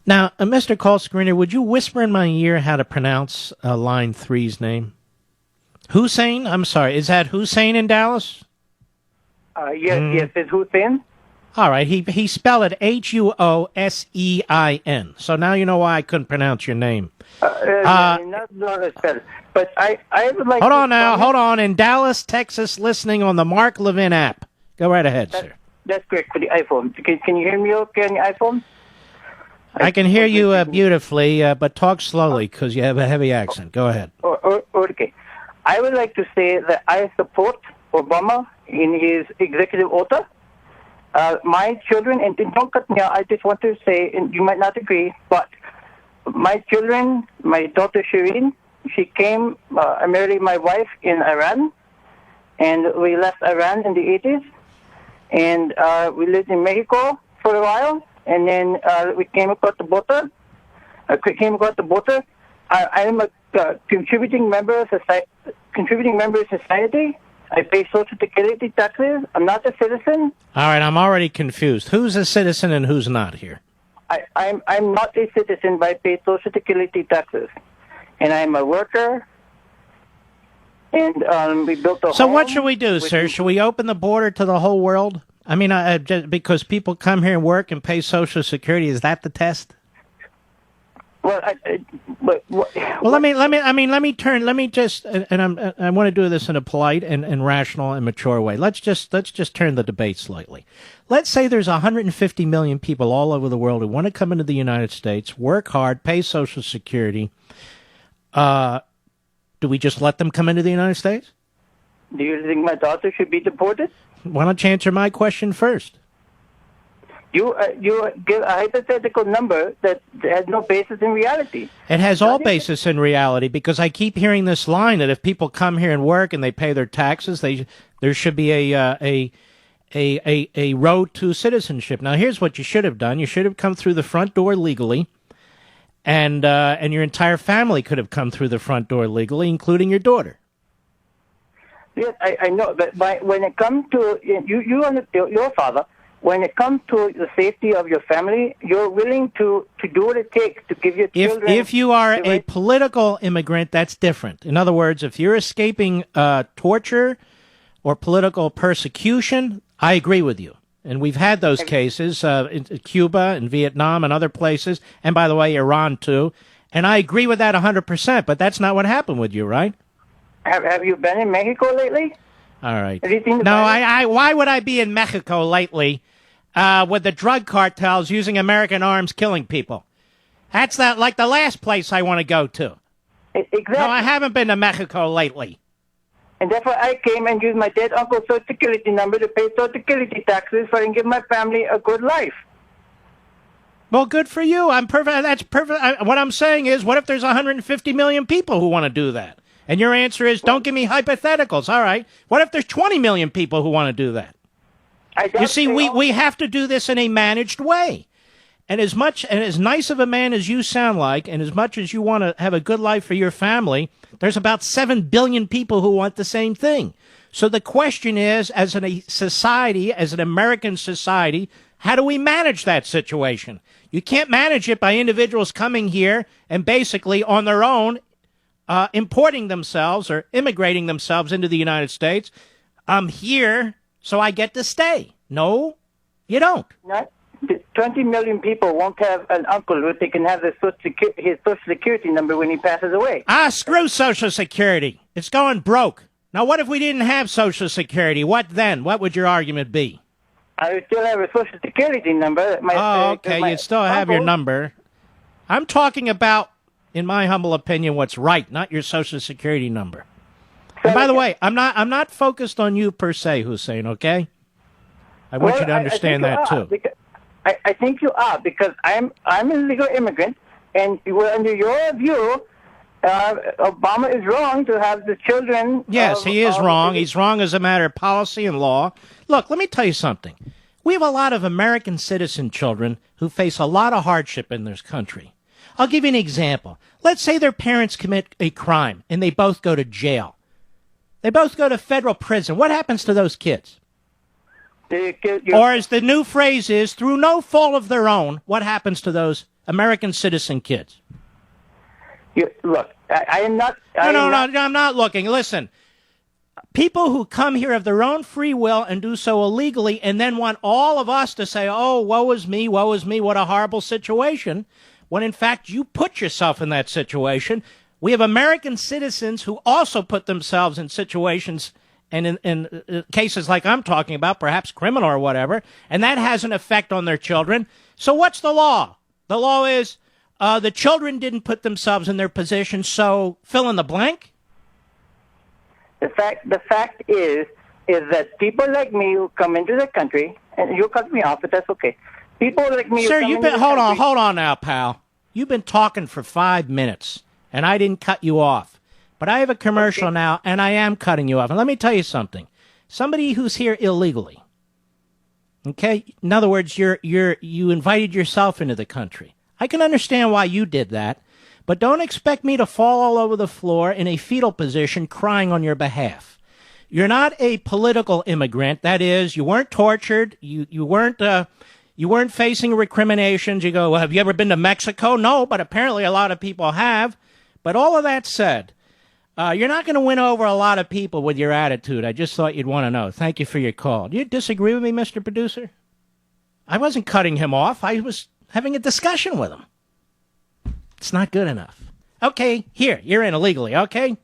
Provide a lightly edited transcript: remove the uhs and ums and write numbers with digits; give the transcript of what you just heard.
Now, Mr. Call Screener, would you whisper in my ear how to pronounce line 3's name? Hussein? I'm sorry. Is that Hussein in Dallas? Yes, it's Hussein. All right. He spelled it Huosein. So now you know why I couldn't pronounce your name. Not a spell. But I would like Hold to on now. Hold on. In Dallas, Texas, listening on the Mark Levin app. Go right ahead, sir. That's correct for the iPhone. Can you hear me okay on the iPhone? I can hear you beautifully, but talk slowly because you have a heavy accent. Go ahead. Okay. I would like to say that I support Obama in his executive order. My children, and don't cut me out, I just want to say, and you might not agree, but my children, my daughter Shireen, she came, I married my wife in Iran, and we left Iran in the 80s, and we lived in Mexico for a while. And then we came across the border. I am a contributing member of society. I pay Social Security taxes. I'm not a citizen. All right, I'm already confused. Who's a citizen and who's not here? I'm not a citizen, but I pay Social Security taxes, and I'm a worker. And we built a home. So what should we do, sir? Should we open the border to the whole world? I mean, just because people come here and work and pay Social Security, is that the test? Well, let me just, and I want to do this in a polite and rational and mature way. Let's just turn the debate slightly. Let's say there's 150 million people all over the world who want to come into the United States, work hard, pay Social Security. Do we just let them come into the United States? Do you think my daughter should be deported? Why don't you answer my question first? You give a hypothetical number that has no basis in reality. It has all basis in reality because I keep hearing this line that if people come here and work and they pay their taxes, there should be a road to citizenship. Now, here's what you should have done: you should have come through the front door legally, and your entire family could have come through the front door legally, including your daughter. Yes, I know, but when it comes to you and your father, when it comes to the safety of your family, you're willing to do what it takes to give your children. If you are a political immigrant, that's different. In other words, if you're escaping torture or political persecution, I agree with you. And we've had those cases in Cuba and Vietnam and other places, and by the way, Iran too. And I agree with that 100%. But that's not what happened with you, right? Have you been in Mexico lately? All right. Have you seen the No, why would I be in Mexico lately with the drug cartels using American arms killing people? That's not like the last place I want to go to. Exactly. No, I haven't been to Mexico lately. And that's why I came and used my dead uncle's Social Security number to pay Social Security taxes so I can give my family a good life. Well, good for you. I'm perfect. That's perfect. What I'm saying is, what if there's 150 million people who want to do that? And your answer is, don't give me hypotheticals. All right. What if there's 20 million people who want to do that? You see, we have to do this in a managed way. And as nice of a man as you sound like, and as much as you want to have a good life for your family, there's about 7 billion people who want the same thing. So the question is, as a society, as an American society, how do we manage that situation? You can't manage it by individuals coming here and basically on their own importing themselves or immigrating themselves into the United States. I'm here, so I get to stay. No, you don't. 20 million people won't have an uncle who they can have his Social Security number when he passes away. Screw Social Security. It's going broke. Now, what if we didn't have Social Security? What then? What would your argument be? I would still have a Social Security number. Okay, you'd still have your number. I'm talking about, in my humble opinion, what's right, not your Social Security number. And by the way, I'm not focused on you per se, Hussein, okay? I want you to understand that too. I think you are, because I'm a legal immigrant, and under your view, Obama is wrong to have the children. Yes, he is wrong. He's wrong as a matter of policy and law. Look, let me tell you something. We have a lot of American citizen children who face a lot of hardship in this country. I'll give you an example. Let's say their parents commit a crime and they both go to jail. They both go to federal prison. What happens to those kids? Or as the new phrase is, through no fault of their own, what happens to those American citizen kids? Look, I am not... No, I'm not looking. Listen, people who come here of their own free will and do so illegally and then want all of us to say, oh, woe is me, what a horrible situation, when in fact you put yourself in that situation. We have American citizens who also put themselves in situations and in cases like I'm talking about, perhaps criminal or whatever, and that has an effect on their children. So what's the law? The law is the children didn't put themselves in their position, so fill in the blank? The fact is that people like me who come into the country, and you cut me off, but that's okay. People like me Sir, who come into hold on now, pal. You've been talking for 5 minutes, and I didn't cut you off. But I have a commercial now, and I am cutting you off. And let me tell you something. Somebody who's here illegally, okay? In other words, you invited yourself into the country. I can understand why you did that, but don't expect me to fall all over the floor in a fetal position crying on your behalf. You're not a political immigrant. That is, you weren't tortured. You weren't facing recriminations. You go, well, have you ever been to Mexico? No, but apparently a lot of people have. But all of that said, you're not going to win over a lot of people with your attitude. I just thought you'd want to know. Thank you for your call. Do you disagree with me, Mr. Producer? I wasn't cutting him off. I was having a discussion with him. It's not good enough. Okay, here, you're in illegally, okay?